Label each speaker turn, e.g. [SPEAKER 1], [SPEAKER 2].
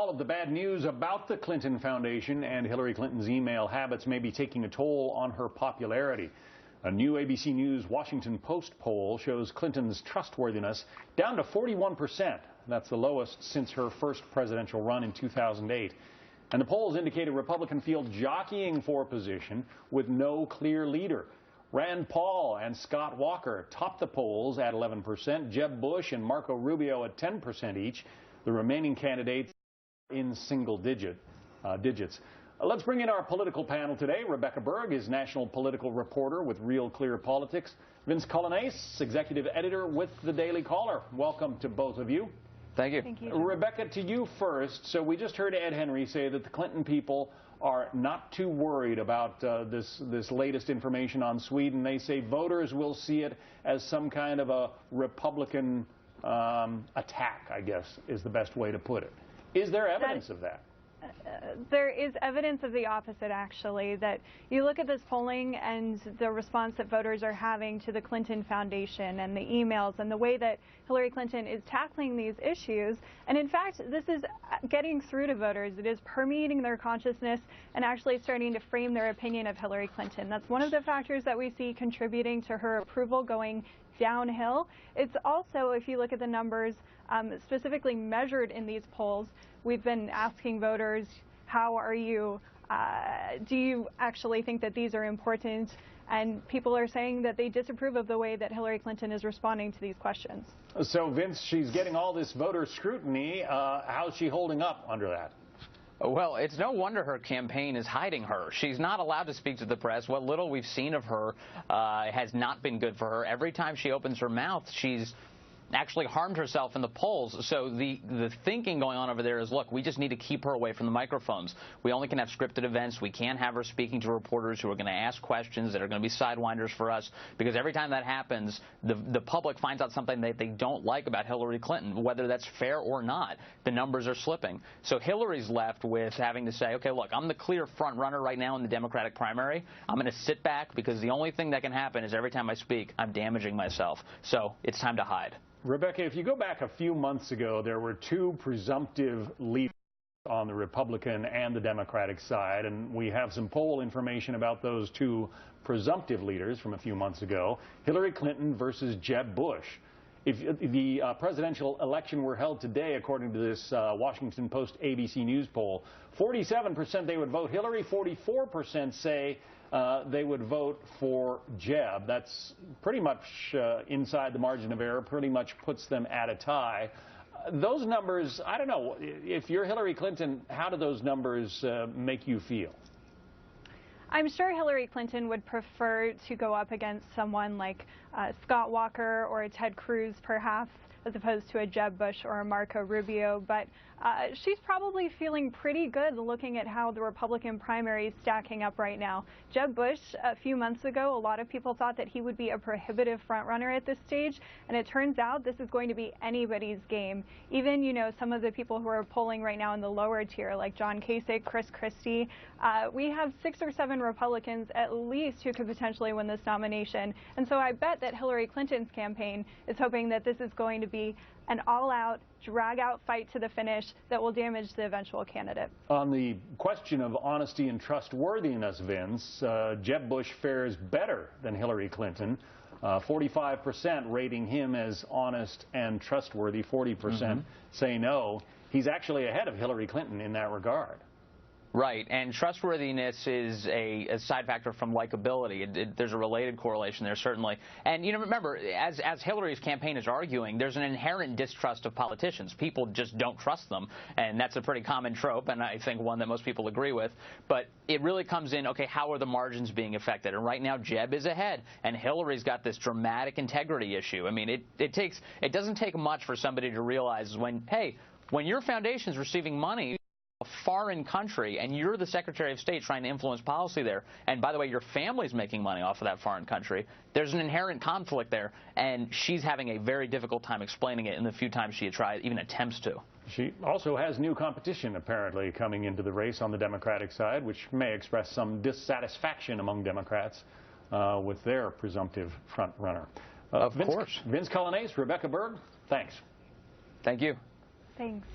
[SPEAKER 1] all of the bad news about the Clinton Foundation and Hillary Clinton's email habits may be taking a toll on her popularity. A new ABC News Washington Post poll shows Clinton's trustworthiness down to 41%. That's the lowest since her first presidential run in 2008. And the polls indicate a Republican field jockeying for position with no clear leader. Rand Paul and Scott Walker topped the polls at 11%, Jeb Bush and Marco Rubio at 10% each. The remaining candidates in single digits. Let's bring in our political panel today. Rebecca Berg is national political reporter with Real Clear Politics. Vince Colanese, executive editor with The Daily Caller. Welcome to both of you.
[SPEAKER 2] Thank you.
[SPEAKER 3] Thank you.
[SPEAKER 1] Rebecca, to you first. So we just heard Ed Henry say that the Clinton people are not too worried about this latest information on Sweden. They say voters will see it as some kind of a Republican attack, I guess, is the best way to put it. Is there evidence of that?
[SPEAKER 3] There is evidence of the opposite, actually, that you look at this polling and the response that voters are having to the Clinton Foundation and the emails and the way that Hillary Clinton is tackling these issues. And in fact, this is getting through to voters. It is permeating their consciousness and actually starting to frame their opinion of Hillary Clinton. That's one of the factors that we see contributing to her approval going downhill. It's also, if you look at the numbers specifically measured in these polls, we've been asking voters, how are you? Do you actually think that these are important? And people are saying that they disapprove of the way that Hillary Clinton is responding to these questions. So,
[SPEAKER 1] Vince, she's getting all this voter scrutiny. How's she holding up under that?
[SPEAKER 2] Well, it's no wonder her campaign is hiding her. She's not allowed to speak to the press. What little we've seen of her has not been good for her. Every time she opens her mouth, she's actually harmed herself in the polls. So the thinking going on over there is, look, we just need to keep her away from the microphones. We only can have scripted events. We can't have her speaking to reporters who are going to ask questions that are going to be sidewinders for us, because every time that happens, the public finds out something that they don't like about Hillary Clinton, whether that's fair or not. The numbers are slipping. So Hillary's left with having to say, okay, look, I'm the clear front runner right now in the Democratic primary. I'm going to sit back because the only thing that can happen is every time I speak, I'm damaging myself. So it's time to hide.
[SPEAKER 1] Rebecca, if you go back a few months ago, there were two presumptive leaders on the Republican and the Democratic side, and we have some poll information about those two presumptive leaders from a few months ago, Hillary Clinton versus Jeb Bush. If the presidential election were held today, according to this Washington Post ABC News poll, 47% they would vote Hillary, 44% say they would vote for Jeb. That's pretty much inside the margin of error, pretty much puts them at a tie. Those numbers, I don't know, if you're Hillary Clinton, how do those numbers make you feel?
[SPEAKER 3] I'm sure Hillary Clinton would prefer to go up against someone like Scott Walker or Ted Cruz, perhaps, as opposed to a Jeb Bush or a Marco Rubio. But she's probably feeling pretty good looking at how the Republican primary is stacking up right now. Jeb Bush, a few months ago, a lot of people thought that he would be a prohibitive frontrunner at this stage, and it turns out this is going to be anybody's game. Even, you know, some of the people who are polling right now in the lower tier, like John Kasich, Chris Christie, we have 6 or 7 Republicans at least who could potentially win this nomination. And so I bet that Hillary Clinton's campaign is hoping that this is going to be an all-out, drag-out fight to the finish that will damage the eventual candidate.
[SPEAKER 1] On the question of honesty and trustworthiness, Vince, Jeb Bush fares better than Hillary Clinton. 45% rating him as honest and trustworthy. 40% say no. He's actually ahead of Hillary Clinton in that regard.
[SPEAKER 2] Right, and trustworthiness is a side factor from likability. There's a related correlation there, certainly. And, you know, remember, as Hillary's campaign is arguing, there's an inherent distrust of politicians. People just don't trust them, and that's a pretty common trope, and I think one that most people agree with. But it really comes in, okay, how are the margins being affected? And right now, Jeb is ahead, and Hillary's got this dramatic integrity issue. I mean, it doesn't take much for somebody to realize when your foundation's receiving money a foreign country, and you're the Secretary of State trying to influence policy there, and by the way, your family's making money off of that foreign country, there's an inherent conflict there, and she's having a very difficult time explaining it in the few times she even attempts to.
[SPEAKER 1] She also has new competition, apparently, coming into the race on the Democratic side, which may express some dissatisfaction among Democrats with their presumptive front runner.
[SPEAKER 2] Of course.
[SPEAKER 1] Vince Colanese, Rebecca Berg, thanks.
[SPEAKER 2] Thank you.
[SPEAKER 3] Thanks.